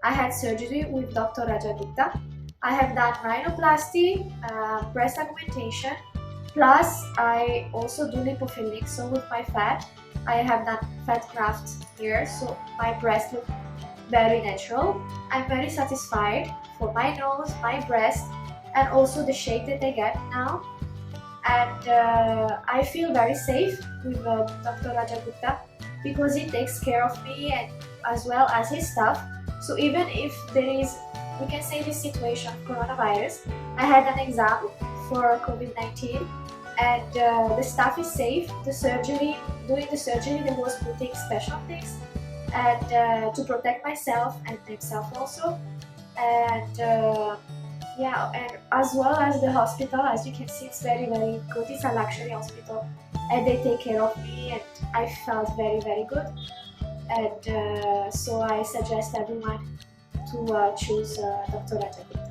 I had surgery with Dr. Rajat Gupta. I have done rhinoplasty, breast augmentation, plus I also do lipofilling. So with my fat, I have done fat graft here, so my breast look very natural. I'm very satisfied for my nose, my breast, and also the shape that I get now. And I feel very safe with Dr. Rajat Gupta because he takes care of me and as well as his staff. So even if there is, we can say, this situation of coronavirus, I had an exam for COVID-19 and the staff is safe. The surgery, during the surgery, they was putting special things and to protect myself and themselves also. And yeah, and as well as the hospital, as you can see, it's very good. It's a luxury hospital and they take care of me and I felt very good. And so I suggest everyone to choose Dr. Rajat Gupta.